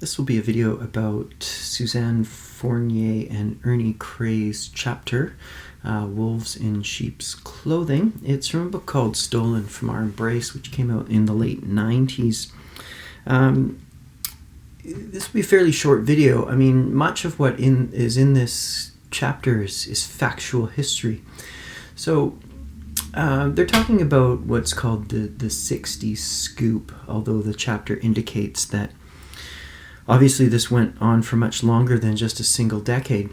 This will be a video about Suzanne Fournier and Ernie Crey's chapter, Wolves in Sheep's Clothing. It's from a book called Stolen from Our Embrace, which came out in the late 90s. This will be a fairly short video. I mean, much of what is in this chapter is factual history. So they're talking about what's called the 60s scoop, although the chapter indicates that obviously this went on for much longer than just a single decade.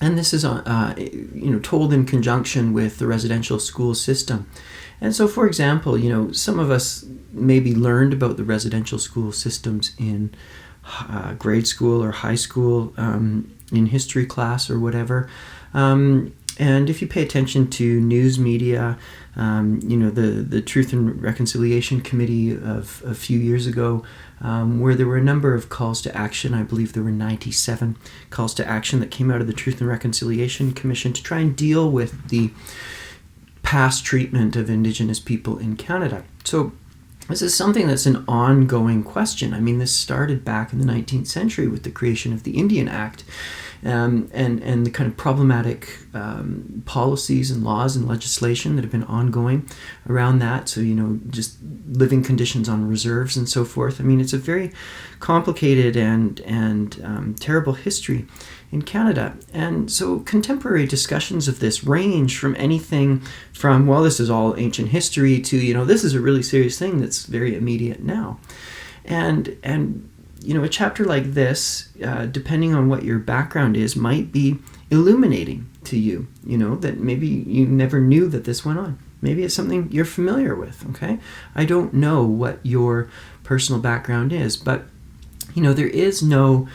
And this is told in conjunction with the residential school system. And so, for example, some of us maybe learned about the residential school systems in grade school or high school, in history class or whatever. And if you pay attention to news media, the Truth and Reconciliation Committee of a few years ago, where there were a number of calls to action. I believe there were 97 calls to action that came out of the Truth and Reconciliation Commission to try and deal with the past treatment of Indigenous people in Canada. So this is something that's an ongoing question. I mean, this started back in the 19th century with the creation of the Indian Act, and the kind of problematic policies and laws and legislation that have been ongoing around that. So, just living conditions on reserves and so forth. I mean, it's a very complicated and terrible history in Canada. And so contemporary discussions of this range from anything from, well, this is all ancient history to, this is a really serious thing that's very immediate now. And a chapter like this, depending on what your background is, might be illuminating to you, that maybe you never knew that this went on. Maybe it's something you're familiar with, okay? I don't know what your personal background is, but, there is no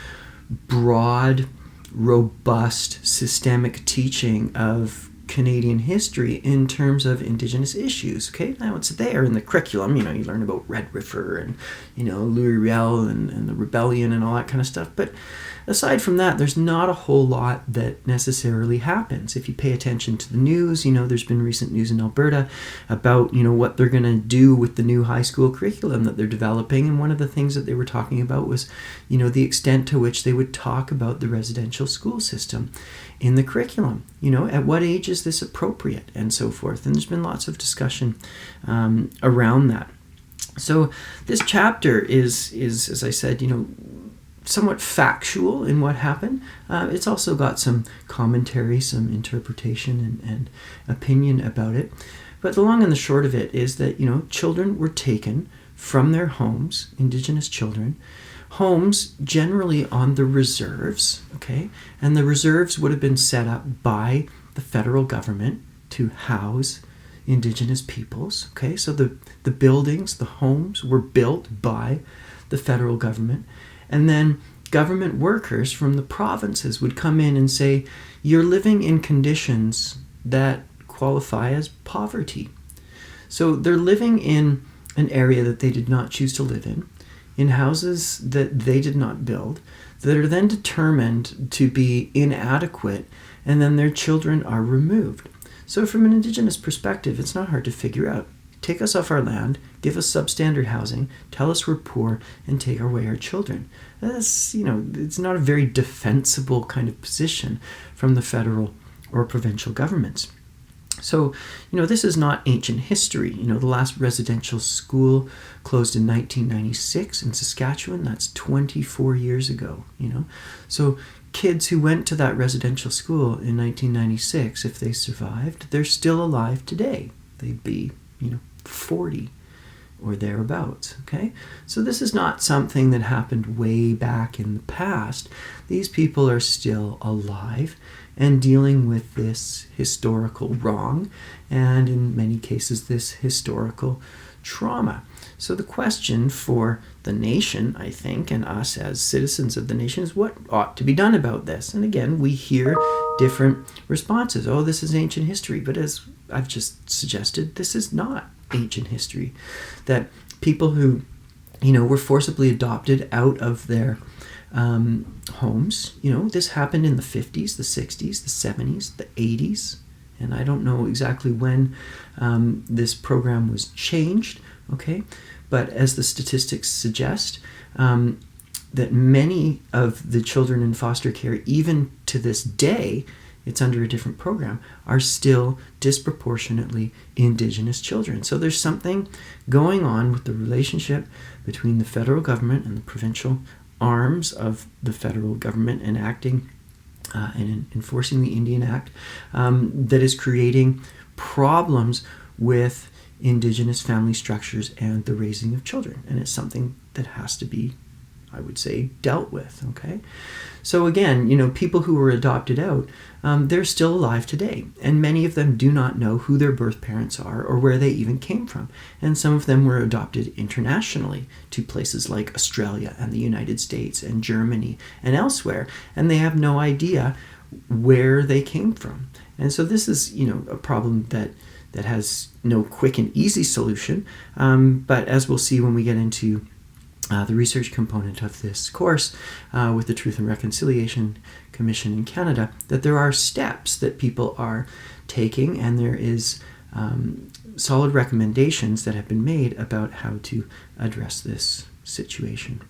broad, robust, systemic teaching of Canadian history in terms of Indigenous issues. Okay, now it's there in the curriculum. You learn about Red River and Louis Riel and the rebellion and all that kind of stuff. But aside from that, there's not a whole lot that necessarily happens. If you pay attention to the news, there's been recent news in Alberta about what they're going to do with the new high school curriculum that they're developing. And one of the things that they were talking about was the extent to which they would talk about the residential school system in the curriculum. At what age is this appropriate, and so forth. And there's been lots of discussion around that. So this chapter is as I said, somewhat factual in what happened. It's also got some commentary, some interpretation and opinion about it. But the long and the short of it is that, children were taken from their homes, Indigenous children, homes generally on the reserves, okay? And the reserves would have been set up by the federal government to house Indigenous peoples, okay? So the buildings, the homes were built by the federal government. And then government workers from the provinces would come in and say, you're living in conditions that qualify as poverty. So they're living in an area that they did not choose to live in houses that they did not build, that are then determined to be inadequate, and then their children are removed. So from an Indigenous perspective, it's not hard to figure out. Take us off our land, give us substandard housing, tell us we're poor, and take away our children. That's, it's not a very defensible kind of position from the federal or provincial governments. So, this is not ancient history. The last residential school closed in 1996 in Saskatchewan. That's 24 years ago, So kids who went to that residential school in 1996, if they survived, they're still alive today. They'd be, 40 or thereabouts, okay? So this is not something that happened way back in the past. These people are still alive and dealing with this historical wrong, and in many cases this historical trauma. So the question for the nation, I think, and us as citizens of the nation is what ought to be done about this. And again, we hear different responses. Oh, this is ancient history. But as I've just suggested, this is not ancient history. That people who, were forcibly adopted out of their homes, this happened in the 50s, the 60s, the 70s, the 80s. And I don't know exactly when this program was changed, okay? But as the statistics suggest, that many of the children in foster care, even to this day, it's under a different program, are still disproportionately Indigenous children. So there's something going on with the relationship between the federal government and the provincial arms of the federal government enacting and enforcing the Indian Act that is creating problems with Indigenous family structures and the raising of children. And it's something that has to be, I would say, dealt with, okay? So again, people who were adopted out, they're still alive today. And many of them do not know who their birth parents are or where they even came from. And some of them were adopted internationally to places like Australia and the United States and Germany and elsewhere. And they have no idea where they came from. And so this is, a problem that has no quick and easy solution. But as we'll see when we get into the research component of this course with the Truth and Reconciliation Commission in Canada, that there are steps that people are taking, and there is solid recommendations that have been made about how to address this situation.